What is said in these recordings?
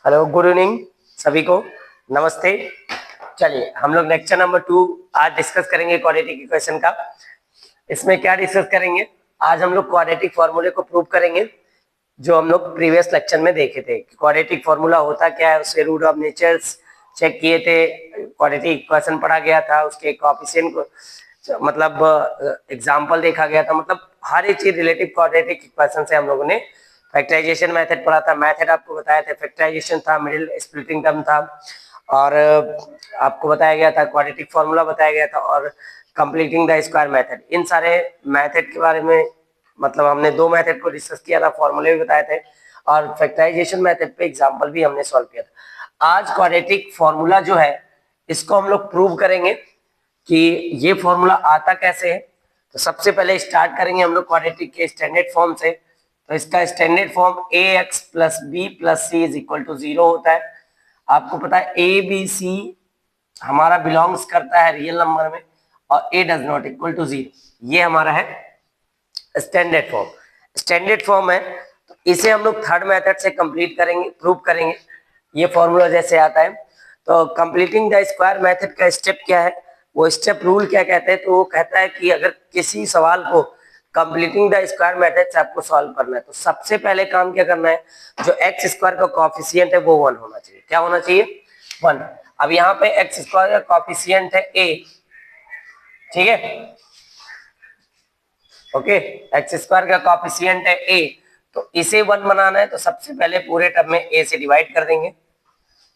Hello, good evening सभी को। नमस्ते। चलिए हम लोग लेक्चर नंबर 2 आज डिस्कस करेंगे क्वाड्रेटिक इक्वेशन का। इसमें क्या डिस्कस करेंगे? आज हम लोग क्वाड्रेटिक फॉर्मूले को प्रूव करेंगे जो हम लोग प्रीवियस लेक्चर में देखे थे। क्वाड्रेटिक फॉर्मूला होता क्या है, उसके रूट ऑफ नेचर्स चेक किए थे, क्वाड्रेटिक इक्वेशन पढ़ा गया था, उसके कोएफिशिएंट को मतलब एग्जाम्पल देखा गया था। मतलब हर एक चीज रिलेटिव क्वाड्रेटिक इक्वेशन से हम लोगों ने फैक्टराइजेशन मेथड पढ़ा था। मेथड आपको बताया था, फैक्टराइजेशन था, मिडिल स्प्लिटिंग टर्म था, और आपको बताया गया था क्वाड्रेटिक फॉर्मूला बताया गया था, और कंप्लीटिंग द स्क्वायर मेथड। इन सारे मेथड के बारे में मतलब हमने 2 मेथड को डिस्कस किया था, फॉर्मूले भी बताए थे, और फैक्टराइजेशन मेथड पे एग्जांपल भी हमने सॉल्व किया था। आज क्वाड्रेटिक फॉर्मूला जो है इसको हम लोग प्रूव करेंगे कि ये फॉर्मूला आता कैसे है। तो सबसे पहले स्टार्ट करेंगे हम लोग क्वाड्रेटिक के स्टैंडर्ड फॉर्म से। तो इसका standard form ax plus b plus c is equal to 0 होता है। आपको पता है ए बी सी हमारा बिलोंग्स करता है रियल नंबर में, और a does not equal to 0। ये हमारा है स्टैंडर्ड फॉर्म। स्टैंडर्ड फॉर्म है तो इसे हम लोग थर्ड मेथड से कंप्लीट करेंगे, प्रूव करेंगे ये फॉर्मूला जैसे आता है। तो कंप्लीटिंग द स्क्वायर मेथड का स्टेप क्या है, वो स्टेप रूल क्या कहते हैं? तो वो कहता है कि अगर किसी सवाल को कंप्लीटिंग द स्क्वायर मेथड से आपको सॉल्व करना है तो सबसे पहले काम क्या करना है, जो एक्स स्क्वायर का कोएफिशिएंट है वो 1 होना चाहिए। क्या होना चाहिए? 1। अब यहाँ पे एक्स स्क्वायर का कोएफिशिएंट है a, ठीक है, ओके। एक्स स्क्वायर का कोएफिशिएंट है a, तो इसे 1 बनाना है तो सबसे पहले पूरे टर्म में a से डिवाइड कर देंगे,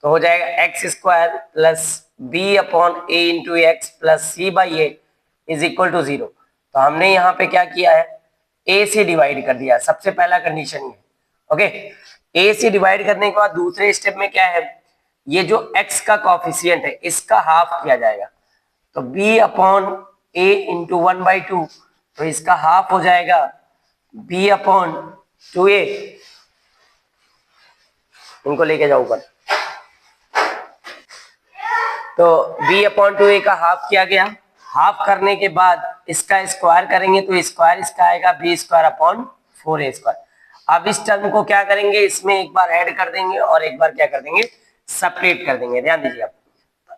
तो हो जाएगा x square plus b upon a into x plus c by a is equal to 0। तो हमने यहाँ पे क्या किया है, a से डिवाइड कर दिया, सबसे पहला कंडीशन ये, ओके। a से डिवाइड करने के बाद दूसरे स्टेप में क्या है, ये जो x का कोएफिशिएंट है इसका हाफ किया जाएगा, तो b अपॉन ए इंटू 1/2, तो इसका हाफ हो जाएगा b अपॉन 2a। इनको लेके जाओ ऊपर। तो b अपॉन 2a का हाफ किया गया। हाफ करने के बाद इसका स्क्वायर करेंगे तो स्क्वायर इसका आएगा B square upon 4a square. अब इस टर्म को क्या करेंगे, इसमें एक बार ऐड कर देंगे और एक बार क्या कर देंगे, सेपरेट कर देंगे। ध्यान दीजिए आप,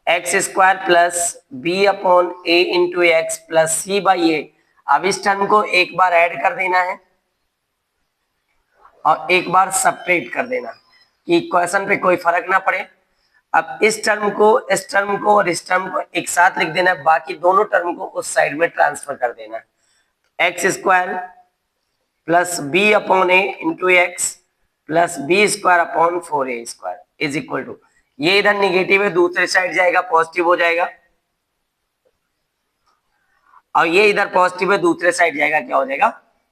x square plus b upon a into x plus c by a. अब इस टर्म को एक बार ऐड कर देना है और एक बार सेपरेट कर देना कि इक्वेशन पे कोई फर्क ना पड़े। अब इस टर्म को और इस टर्म को एक साथ लिख देना है, बाकी दोनों टर्म को उस साइड में ट्रांसफर कर देना है। X square plus b upon a into x plus b square upon 4a square is equal to, ये इधर निगेटिव है दूसरे साइड जाएगा पॉजिटिव हो जाएगा, और ये इधर पॉजिटिव है दूसरे साइड जाएगा क्या हो जाएगा,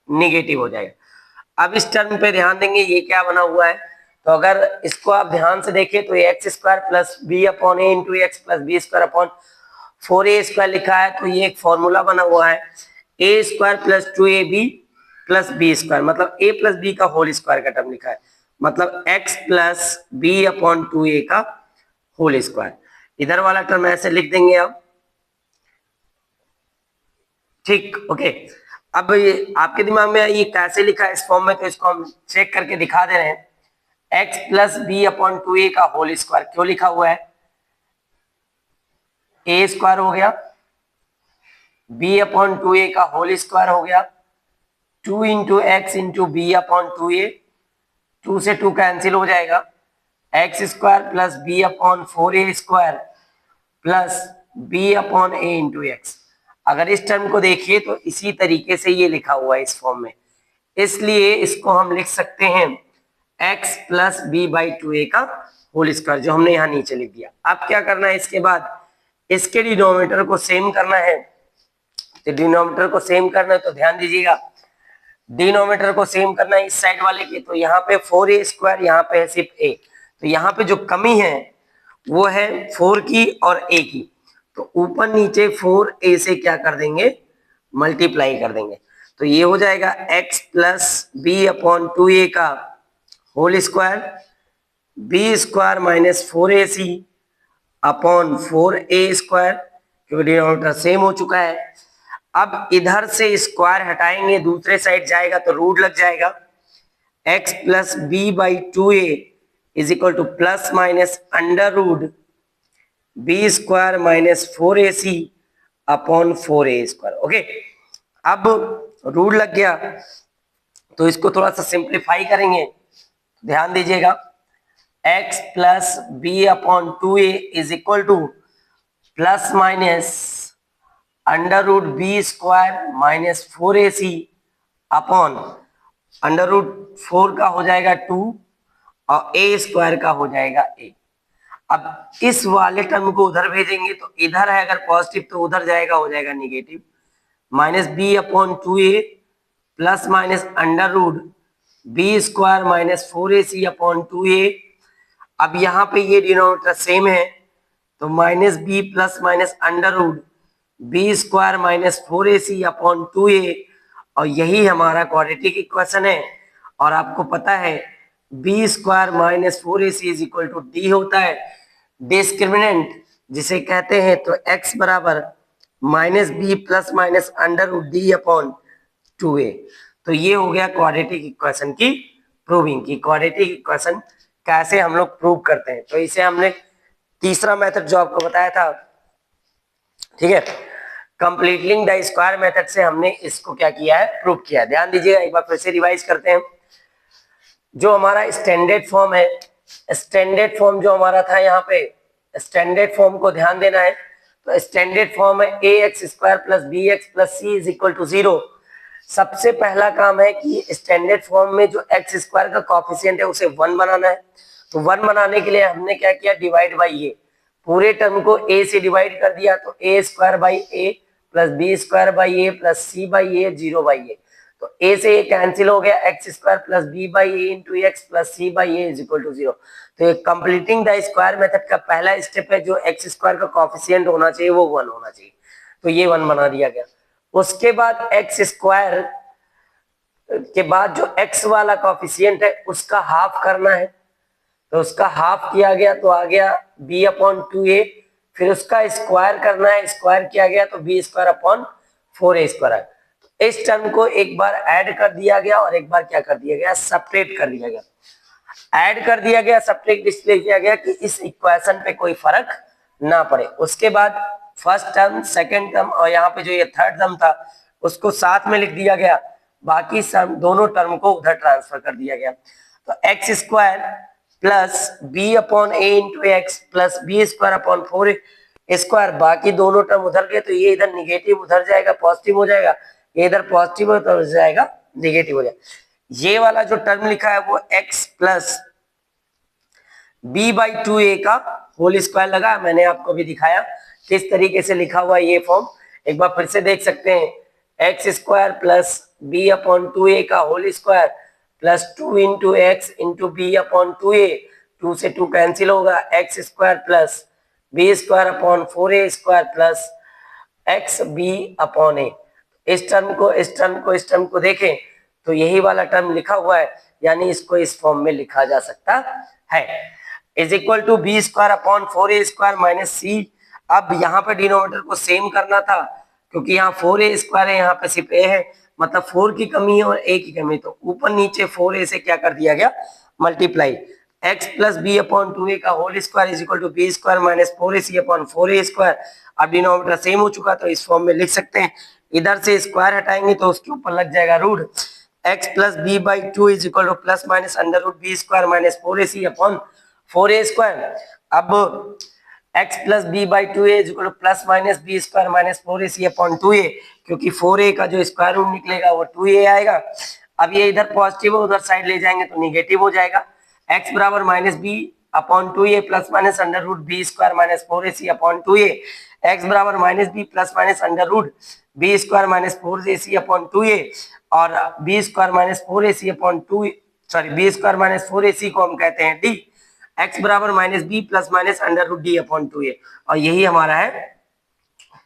निगेटिव हो जाएगा। अब इस टर्म पे ध्यान देंगे, ये क्या बना हुआ है, तो अगर इसको आप ध्यान से देखें तो x square plus b upon a into x plus b square upon 4a square लिखा है, तो ये एक फॉर्मूला बना हुआ है a square plus 2ab plus b square, मतलब a प्लस बी का होल स्क्वायर का टर्म लिखा है, मतलब x plus b upon 2a का होल स्क्वायर। इधर वाला टर्म ऐसे लिख देंगे अब, ठीक, ओके। अब ये आपके दिमाग में ये कैसे लिखा है इस फॉर्म में, तो इसको हम चेक करके दिखा दे रहे हैं। x plus b upon 2a का होल स्क्वायर क्यों लिखा हुआ है, a स्क्वायर हो गया, b अपॉन 2a का होल स्क्वायर हो गया, 2 into x into b upon 2a, 2 से 2 कैंसिल हो जाएगा, x square plus b upon 4a square plus b upon a into x. अगर इस टर्म को देखिए तो इसी तरीके से ये लिखा हुआ है इस फॉर्म में, इसलिए इसको हम लिख सकते हैं x plus b by 2a का होल स्क्वायर, जो हमने यहाँ नीचे लिख दिया। अब क्या करना है, इसके बाद इसके डिनोमिनेटर को सेम करना है। तो डिनोमिनेटर को सेम करना है तो ध्यान दीजिएगा, डिनोमिनेटर को सेम करना है इस साइड वाले के, तो यहाँ पे 4a स्क्वायर, यहाँ पे है सिर्फ a, तो यहाँ पे जो कमी है वो है 4 की और a की, तो ऊपर नीचे 4a से क्या कर देंगे, मल्टीप्लाई कर देंगे, तो ये हो जाएगा x plus b upon 2a का whole square, b square minus 4ac upon 4a square, क्योंकि डिनोमिनेटर सेम हो चुका है। अब इधर से स्क्वायर हटाएंगे दूसरे साइड जाएगा तो रूट लग जाएगा, x plus b by 2a is equal to plus minus under root b square minus 4ac upon 4a²। Okay, अब रूट लग गया तो इसको थोड़ा सा सिंप्लीफाई करेंगे। ध्यान दीजिएगा, x plus b upon 2a is equal to plus minus under root b square minus 4ac upon under root 4 का हो जाएगा 2 और a स्क्वायर का हो जाएगा a। अब इस वाले टर्म को उधर भेजेंगे तो इधर है अगर पॉजिटिव तो उधर जाएगा, हो जाएगा negative. Minus b upon 2a plus minus under root b square minus 4ac upon 2a। अब यहाँ पे ये डिनोमिनेटर सेम है तो minus b plus minus under root b square minus 4ac upon 2a, और यही हमारा क्वाड्रेटिक इक्वेशन है। और आपको पता है b square minus 4ac is equal to d होता है डिस्क्रिमिनेंट जिसे कहते हैं, तो x बराबर minus b plus minus under root d upon 2a। तो ये हो गया क्वाड्रेटिक इक्वेशन की प्रूविंग की। क्वाड्रेटिक इक्वेशन कैसे हम लोग प्रूव करते हैं, तो इसे हमने तीसरा मेथड जो आपको बताया था, ठीक है, कंप्लीटिंग द स्क्वायर मेथड से हमने इसको क्या किया है, प्रूव किया है। ध्यान दीजिएगा, एक बार फिर से रिवाइज करते हैं। जो हमारा स्टैंडर्ड फॉर्म है, स्टैंडर्ड फॉर्म जो हमारा था यहाँ पे, स्टैंडर्ड फॉर्म को ध्यान देना है। तो स्टैंडर्ड फॉर्म है ax square plus b x plus c is equal to 0। सबसे पहला काम है कि स्टैंडर्ड फॉर्म में जो एक्स स्क्वायर का कॉफिशिएंट है उसे 1 बनाना है। तो 1 बनाने के लिए हमने क्या किया, डिवाइड बाई ए, पूरे टर्म को a से डिवाइड कर दिया। तो a square by a plus b square by a plus c by a 0 by a. तो a से a कैंसिल हो गया, x square plus b by a into x plus c by a is equal to 0। तो completing the square method का पहला step है, जो x square का कॉफिशिएंट होना चाहिए वो 1 होना चाहिए। तो ये 1 बना दिया गया। उसके बाद एक्स स्क्वायर के बाद जो x वाला कॉफिशिएंट है उसका हाफ करना है। तो उसका हाफ किया गया तो आ गया b अपॉन 2a, फिर उसका स्क्वायर करना है, स्क्वायर किया गया तो b square upon 4a square. तो इस टर्म को एक बार ऐड कर दिया गया और एक बार क्या कर दिया गया, सब्ट्रैक्ट कर दिया गया। ऐड कर दिया गया, सब्ट्रैक्ट इसलिए किया गया कि इस इक्वेशन पे कोई फर्क ना पड़े। उसके बाद फर्स्ट टर्म, सेकेंड टर्म और यहाँ पे जो ये थर्ड टर्म था उसको साथ में लिख दिया गया, बाकी दोनों टर्म को उधर ट्रांसफर कर दिया गया। तो x square plus b upon a into x plus b square upon 4 square, बाकी दोनों टर्म उधर गए तो ये इधर निगेटिव उधर जाएगा पॉजिटिव हो जाएगा, ये इधर पॉजिटिव उधर जाएगा निगेटिव हो जाएगा। ये वाला जो टर्म लिखा है वो x plus b by 2a का होल स्क्वायर लगा। मैंने आपको भी दिखाया किस तरीके से लिखा हुआ है ये फॉर्म, एक बार फिर से देख सकते हैं। X square plus b upon 2a का whole square plus 2 into x into b upon 2a, 2 से 2 कैंसिल होगा, x square plus b square upon 4a square plus x b upon a. इस टर्म को इस टर्म को इस term को देखें तो यही वाला टर्म लिखा हुआ है, यानी इसको इस फॉर्म में लिखा जा सकता है, is equal to b square upon 4a square minus c. अब यहाँ पे डिनोमिनेटर को सेम करना था क्योंकि यहाँ 4a स्क्वायर है, यहाँ पे सिर्फ a है, मतलब 4 की कमी है और a की कमी, तो ऊपर नीचे 4a से क्या कर दिया गया, multiply. x plus b upon 2a का whole square is equal to b square minus 4ac upon 4a square. अब डिनोमिनेटर सेम हो चुका तो इस फॉर्म में लिख सकते हैं। इधर से स्क्वायर हटाएंगे तो उसके ऊपर लग जाएगा root, x plus b by 2 is equal to plus minus under root b square minus 4ac upon 4a square. अब x plus b by 2a is equal to plus minus b square minus 4ac upon 2a, क्योंकि 4a का जो square root निकलेगा वो 2a आएगा। अब ये इधर पॉजिटिव है, उधर साइड ले जाएंगे तो निगेटिव हो जाएगा। x बराबर minus b upon 2a plus minus under root b square minus 4ac upon 2a, x बराबर minus b plus minus under root b square minus 4ac upon 2a, और b square minus 4ac upon 2, sorry b square minus 4ac को हम कहते हैं d, x बराबर minus b plus minus under root d upon 2a, और यही हमारा है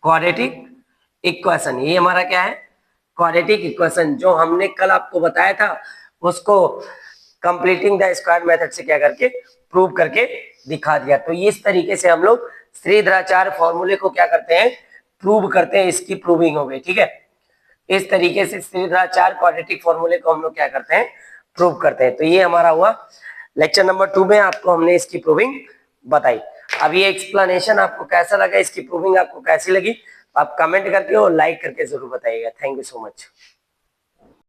क्वाड्रेटिक इक्वेशन। ये हमारा क्या है, क्वाड्रेटिक इक्वेशन, जो हमने कल आपको बताया था उसको कंप्लीटिंग द स्क्वायर मेथड से क्या करके प्रूव करके दिखा दिया। तो इस तरीके से हम लोग श्रीधराचार्य फॉर्मूले को क्या करते हैं, प्रूव करते हैं, इसकी प्रूविंग हो गई, ठीक है। इस तरीके से श्रीधराचार्य क्वाड्रेटिक फॉर्मूले को हम लोग क्या करते हैं, प्रूव करते हैं। तो ये हमारा हुआ लेक्चर नंबर 2 में आपको हमने इसकी प्रूविंग बताई। अब ये एक्सप्लेनेशन आपको कैसा लगा, इसकी प्रूविंग आपको कैसी लगी, आप कमेंट करके और लाइक करके जरूर बताइएगा। Thank you so much.